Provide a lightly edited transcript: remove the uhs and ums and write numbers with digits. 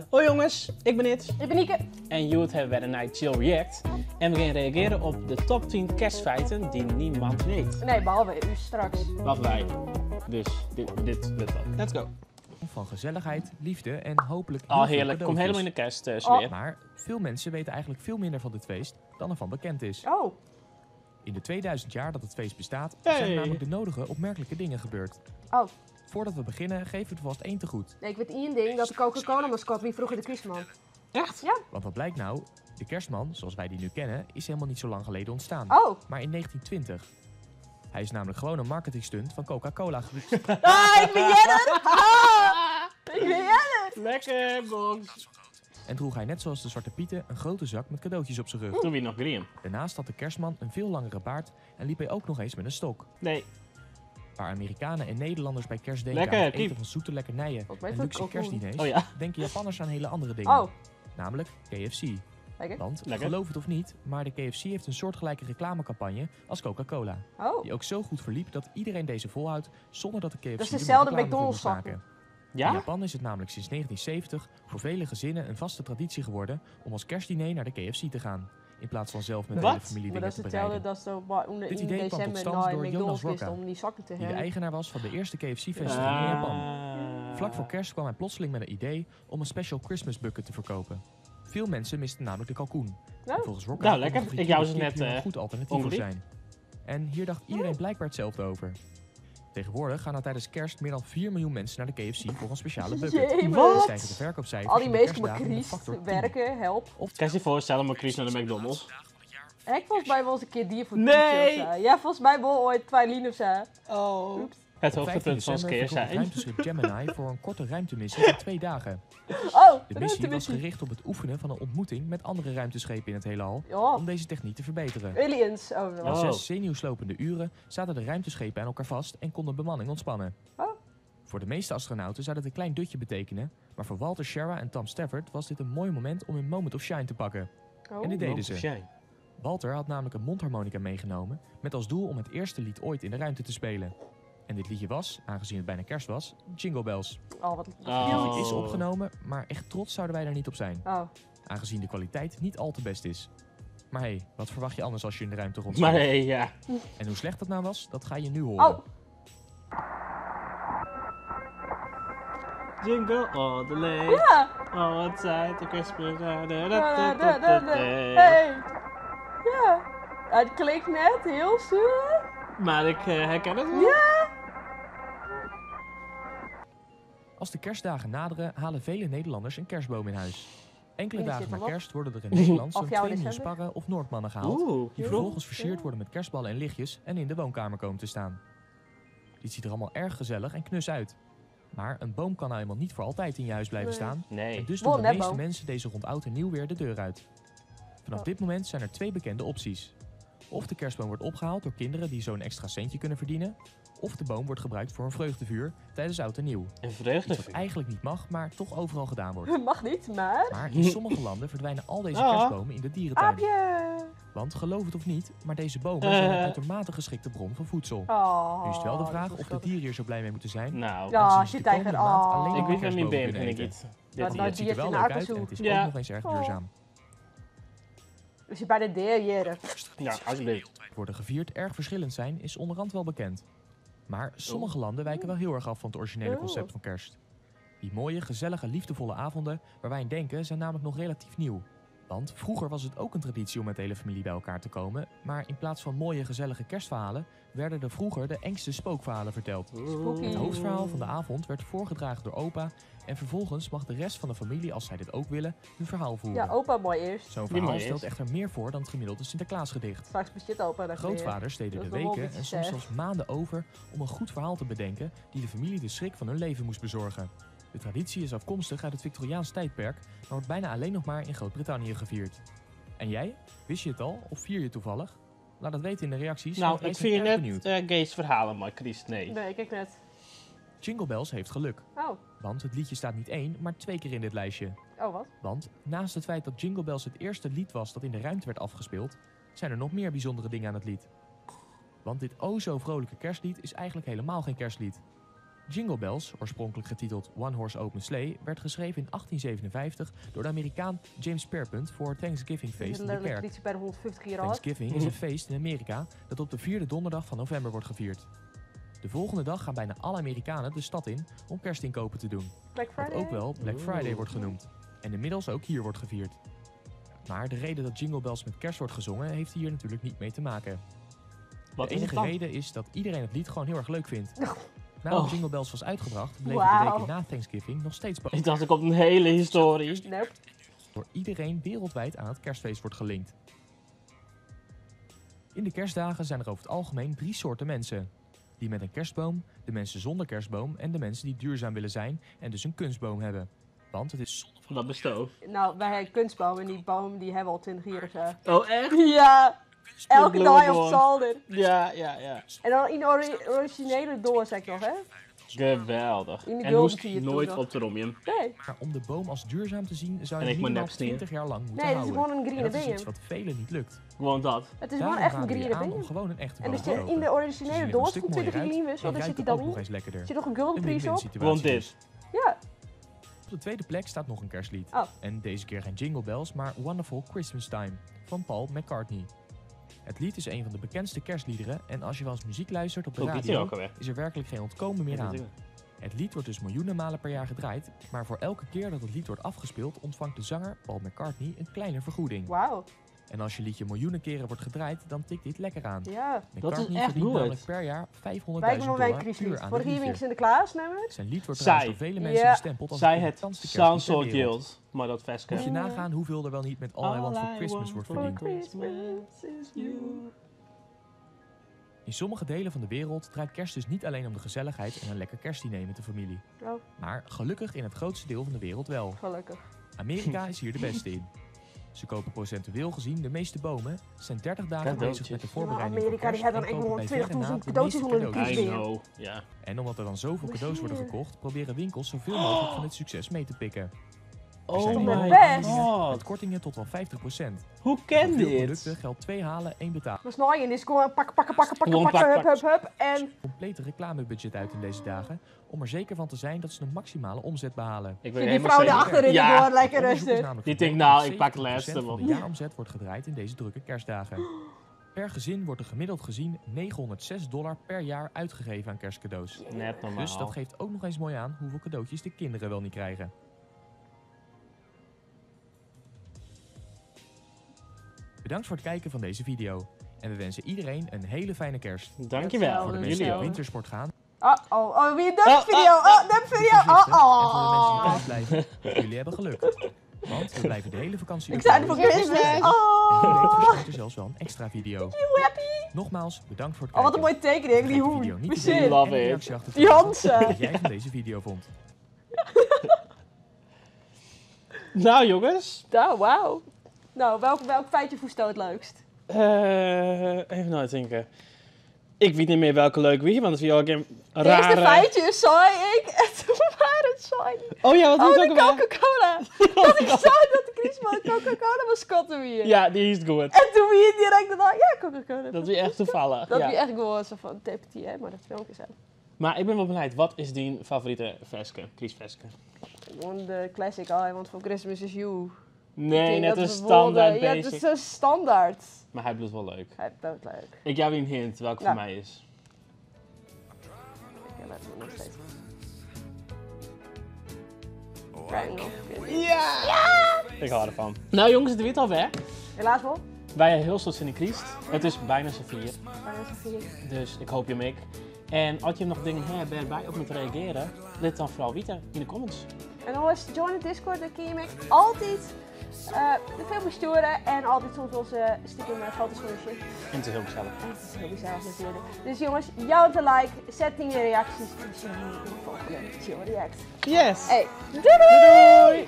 Hoi jongens, ik ben Its. Ik ben Nieke. En Youth hebben bij de Night Chill React. En we gaan reageren op de top 10 kerstfeiten die niemand weet. Nee, behalve u straks. Wat wij. Dus dit wel. Let's go. Van gezelligheid, liefde en hopelijk heel Oh veel heerlijk, komt helemaal in de cadeautjes. kerstsfeer. Maar veel mensen weten eigenlijk veel minder van dit feest dan ervan bekend is. Oh, In de 2000 jaar dat het feest bestaat, Hey. zijn namelijk de nodige opmerkelijke dingen gebeurd. oh. Voordat we beginnen, geven we er vast één te goed. Nee, ik weet één ding, dat de Coca-Cola mascot wie vroeger de kerstman. Echt? Ja. Want wat blijkt nou? De kerstman, zoals wij die nu kennen, is helemaal niet zo lang geleden ontstaan. Oh. Maar in 1920. Hij is namelijk gewoon een marketingstunt van Coca-Cola geweest. Ah, ik ben Jenner! Ah, ik ben Jenner! Lekker box. En droeg hij net zoals de Zwarte Pieten een grote zak met cadeautjes op zijn rug. Toen weer nog green. Daarnaast had de kerstman een veel langere baard en liep hij ook nog eens met een stok. Nee. Waar Amerikanen en Nederlanders bij kerst denken Lekker, aan het kiep. eten van zoete lekkernijen Volgens mij en is dat luxe kalkoen. kerstdiners, Oh ja. denken Japanners aan hele andere dingen. Oh, Namelijk KFC. lekker. Want, Lekker. geloof het of niet, maar de KFC heeft een soortgelijke reclamecampagne als Coca-Cola. Oh. Die ook zo goed verliep dat iedereen deze volhoudt zonder dat de KFC Dat is er dezelfde reclame voor McDonald's moest zakken. maken. In Ja? Japan is het namelijk sinds 1970 voor vele gezinnen een vaste traditie geworden om als kerstdiner naar de KFC te gaan. In plaats van zelf met de Wat? hele familie Maar dingen dat is te hetzelfde bereiden. dat zo onder Dit in idee kwam tot december stand naar door McDonald's Jonas is Rocca, om die zakken te die de hebben. eigenaar was van de eerste KFC-vestiging in Japan. Ah. Vlak voor kerst kwam hij plotseling met een idee om een special Christmas bucket te verkopen. Veel mensen misten namelijk de kalkoen. Nou, En volgens Rocca Nou, kon lekker. een Ik jou ze frituurde net, kip hier een goed alternatief voor ongediep. zijn. En hier dacht iedereen blijkbaar hetzelfde over. Tegenwoordig gaan er tijdens kerst meer dan 4 miljoen mensen naar de KFC voor een speciale bucket. Jemig. Wat? Stijgen de verkoopcijfers al die van de mensen met kerstdagen met Chris factor 10. werken, help. Kan je je voorstellen, maar Chris naar de McDonald's? Heb ik volgens mij wel eens een keer dier voor Nee. Ja, volgens mij wel ooit 2 lien of zo. Oh. Oeps. Het Op 15 hoogtepunt van december keer vertrok het zijn. ruimteschip Gemini voor een korte ruimtemissie van 2 dagen. Oh, De missie was gericht op het oefenen van een ontmoeting met andere ruimteschepen in het heelal Ja, om deze techniek te verbeteren. aliens. Oh, Na Oh. 6 zenuwslopende uren zaten de ruimteschepen aan elkaar vast en kon de bemanning ontspannen. Oh. Voor de meeste astronauten zou dit een klein dutje betekenen, maar voor Walter Schirra en Tom Stafford was dit een mooi moment om hun moment of shine te pakken. Oh. En dit deden ze. Shine. Walter had namelijk een mondharmonica meegenomen met als doel om het eerste lied ooit in de ruimte te spelen. En dit liedje was, aangezien het bijna kerst was, Jingle Bells. Oh, wat Oh. Het is opgenomen, maar echt trots zouden wij er niet op zijn, Oh. aangezien de kwaliteit niet al te best is. Maar hé, wat verwacht je anders als je in de ruimte Maar rondspeelt? nee, ja. En hoe slecht dat nou was, dat ga je nu horen. Oh. Jingle all the way. Ja. Oh, what side the Christmas. Hey. Ja. Het klinkt net heel zuur. Maar ik herken het wel. Ja. Als de kerstdagen naderen, halen vele Nederlanders een kerstboom in huis. Enkele En die dagen zit na erop. kerst worden er in Nederland zo'n Of jou 2 miljoen december. sparren of Noordmannen gehaald, Oeh, die vervolgens versierd worden met kerstballen en lichtjes en in de woonkamer komen te staan. Dit ziet er allemaal erg gezellig en knus uit. Maar een boom kan nou eenmaal niet voor altijd in je huis blijven Nee. staan. En Nee. dus Wel doen de een meeste netboom. mensen deze rond oud en nieuw weer de deur uit. Vanaf Oh. dit moment zijn er 2 bekende opties. Of de kerstboom wordt opgehaald door kinderen die zo'n extra centje kunnen verdienen. Of de boom wordt gebruikt voor een vreugdevuur tijdens oud en nieuw. Een Iets vreugde. wat eigenlijk niet mag, maar toch overal gedaan wordt. Mag niet, maar... Maar in sommige landen verdwijnen al deze Ah. kerstbomen in de dierentuin. Aapje. Want geloof het of niet, maar deze bomen zijn een uitermate geschikte bron van voedsel. Oh. Nu is het wel de vraag dat of is de dieren hier zo blij mee moeten zijn. Nou, Ja, Aangezien als ze je de komende tegen... maand alleen Oh. ik maar weet van mijn kerstbomen been, vind ik kunnen iets. Nou, Dit nou, Het ziet er wel in leuk uit Akersoe. en het is Ja. ook nog eens erg Oh. duurzaam. Dus je bij de deur, jere. Ja, alsjeblieft. Worden gevierd erg verschillend zijn is onderhand wel bekend. Maar sommige landen wijken wel heel erg af van het originele concept van kerst. Die mooie, gezellige, liefdevolle avonden waar wij aan denken zijn namelijk nog relatief nieuw. Want vroeger was het ook een traditie om met de hele familie bij elkaar te komen, maar in plaats van mooie, gezellige kerstverhalen werden er vroeger de engste spookverhalen verteld. Spooky. Het hoofdverhaal van de avond werd voorgedragen door opa en vervolgens mag de rest van de familie, als zij dit ook willen, hun verhaal voeren. Ja, opa mooi eerst. Zo'n Die verhaal mooi stelt is. echter meer voor dan het gemiddelde Sinterklaasgedicht. Straks bezit opa dat Grootvaders deden Dat er is nog wel weken een en beetje soms sad. zelfs maanden over om een goed verhaal te bedenken die de familie de schrik van hun leven moest bezorgen. De traditie is afkomstig uit het Victoriaans tijdperk, maar wordt bijna alleen nog maar in Groot-Brittannië gevierd. En jij? Wist je het al of vier je toevallig? Laat het weten in de reacties. Nou, want wij ik zijn vind je erg net benieuwd. Gays verhalen, maar Chris, nee. Nee, kijk net. Jingle Bells heeft geluk, Oh. want het liedje staat niet 1, maar 2 keer in dit lijstje. Oh, wat? Want naast het feit dat Jingle Bells het eerste lied was dat in de ruimte werd afgespeeld, zijn er nog meer bijzondere dingen aan het lied. Want dit o zo vrolijke kerstlied is eigenlijk helemaal geen kerstlied. Jingle Bells, oorspronkelijk getiteld One Horse Open Sleigh, werd geschreven in 1857 door de Amerikaan James Pierpont voor Thanksgiving feest in de kerk. Liedje bij de 150 jaar oud. Thanksgiving is een feest in Amerika dat op de 4e donderdag van november wordt gevierd. De volgende dag gaan bijna alle Amerikanen de stad in om kerstinkopen te doen. Black Wat Friday. ook wel Black Friday wordt genoemd. En inmiddels ook hier wordt gevierd. Maar de reden dat Jingle Bells met kerst wordt gezongen heeft hier natuurlijk niet mee te maken. Wat De is het enige dan? reden is dat iedereen het lied gewoon heel erg leuk vindt. Oh. Nadat Oh. Jingle Bells was uitgebracht, bleef de Wauw. weken na Thanksgiving nog steeds Ik dacht, er komt een hele historie. Nope. door iedereen wereldwijd aan het kerstfeest wordt gelinkt. In de kerstdagen zijn er over het algemeen 3 soorten mensen. Die met een kerstboom, de mensen zonder kerstboom en de mensen die duurzaam willen zijn en dus een kunstboom hebben. Want het is zonde van Dat bestoof. Nou, wij hebben kunstboom en die boom die hebben we al 20 jaar of zo. Oh, echt? Ja, elke De dag op bloemboom. zolder. Ja, ja, ja. En dan in de originele doos nog, hè? Geweldig. In de En hoest gulden zie je nooit toch op te rommen. Nee. maar om de boom als duurzaam te zien zou En je ik moet minimaal nep sneeuwen. 20 jaar lang moeten Nee, het is houden. gewoon een En green dat is iets beam. wat velen niet lukt. Gewoon dat. Het is Daarom gewoon echt een raden we je green aan om beam. gewoon een echte En boom dus te kopen. in de Ze zien originele er een doos stuk van mooier 20 uit green was, en daar zit hij ruiken ook dan nog in. eens lekkerder. Zit nog een golden Een pries win-win op? situatie Gewoon dus. dit. Ja. Op de tweede plek staat nog een kerstlied. Oh. En deze keer geen Jingle Bells, maar Wonderful Christmas Time van Paul McCartney. Het lied is een van de bekendste kerstliederen en als je wel eens muziek luistert op de Hoe biedt hij radio, ook alweer? is er werkelijk geen ontkomen meer aan. Het lied wordt dus miljoenen malen per jaar gedraaid, maar voor elke keer dat het lied wordt afgespeeld ontvangt de zanger Paul McCartney een kleine vergoeding. Wauw. En als je liedje miljoenen keren wordt gedraaid, dan tikt dit lekker aan. Ja. McCartney echt verdient goed. namelijk per jaar $500.000 Wij komen bij puur Christus. aan Vorige dit jaar ben ik liedje. Sinterklaas, namelijk. Zijn lied wordt Zij. trouwens door vele mensen Ja. bestempeld als Zij het het irritantste kerstlied ter Soundsoort wereld. Guild. Maar dat veske. Moet je nagaan hoeveel er wel niet met All I Want For Christmas wordt verdiend. Christmas is you. In sommige delen van de wereld draait kerst dus niet alleen om de gezelligheid en een lekker kerstdiner met de familie. Oh, Maar gelukkig in het grootste deel van de wereld wel. gelukkig. Amerika is hier de beste in. Ze kopen procentueel gezien de meeste bomen, zijn 30 dagen Cadeautjes. bezig met de Maar voorbereiding van Amerika die kerst had dan en echt kopen wel bij verre na 20.000 de cadeautjes meeste onder de cadeautjes. I weer. know. Ja. En omdat er dan zoveel cadeaus worden Plezier. verkocht, proberen winkels zoveel mogelijk van het succes mee te pikken. Oh zijn my my best. Met god. kortingen tot wel 50%. Hoe Voor ken veel dit? producten geldt 2 halen, 1 betalen. Maar snijden is gewoon pakken, Gewoon hup, pak. hup, hup. En Complete reclamebudget uit in deze dagen, om er zeker van te zijn dat ze een maximale omzet behalen. Ik die helemaal vrouw zeker. daarachter in de Ja. door lekker Onderzoek is rustig. namelijk Die gebleken denkt, nou, dat ik pak het 70% laatste, van de man. jaaromzet wordt gedraaid in deze drukke kerstdagen. Per gezin wordt er gemiddeld gezien $906 per jaar uitgegeven aan kerstcadeaus. Net normaal. Dus dat geeft ook nog eens mooi aan hoeveel cadeautjes de kinderen wel niet krijgen. Bedankt voor het kijken van deze video. En we wensen iedereen een hele fijne kerst. Dankjewel. Voor de Jullie mensen die ook. op wintersport gaan. Wie een Oh, video. Oh, voor video. toeristen Oh, En voor de mensen die oh. thuis blijven. Jullie hebben geluk. Want we blijven de hele vakantie Ik zei het voor uploaden. Christmas. En wie weet Oh. verschijnt er zelfs wel een extra video. Nogmaals, bedankt voor het Oh, kijken. wat een mooie tekening. Die Vergeet de video hoen. niet te Bezit. delen Love en een it. reactie achter te Die laten Hansen. wat jij van deze video vond. Nou jongens. Nou, wauw. Nou, welk feitje voest het leukst? Even nadenken. Ik weet niet meer welke leuk wie, want het is ook een Het eerste rare... feitje zei ik en toen waren het saai. Oh ja, wat Oh, is de ook alweer? Coca-Cola. Dat ik zei dat de Christmas Coca-Cola mascotte weer. Ja, die is goed. En toen wie direct daarna, ja, Coca-Cola. Dat is echt toevallig. Dat ja. wie echt gewoon zo van tepetje, hè, maar dat filmpje zijn. Maar ik ben wel benieuwd, wat is die favoriete veske, Christveske? Gewoon de classic, I want for Christmas is you. Nee, Ik net denk een dat standaard Ja, basic. dat is zo standaard. Maar hij blijft wel leuk. Hij is leuk. Ik jou een hint welke Nou. voor mij is. Ik laat het nog steeds. Triangle. Ja! Ik hou ervan. Nou jongens, het weer alweer. Helaas wel. Wij hebben heel veel zin in Christ. Het is bijna z'n 4. Bijna zo vier. Dus ik hoop je Mick. En als je nog dingen hebt waarbij op moet reageren, let dan vooral weten in de comments. En als je join de Discord, dan kun je me altijd de filmpjes sturen en altijd soms onze stiekem foto's van je. En het is heel gezellig. En het is heel gezellig natuurlijk. Dus jongens, jou te like, zet in je reacties en zie je in de volgende Chill React. Yes! Hey, doei doei! Doei!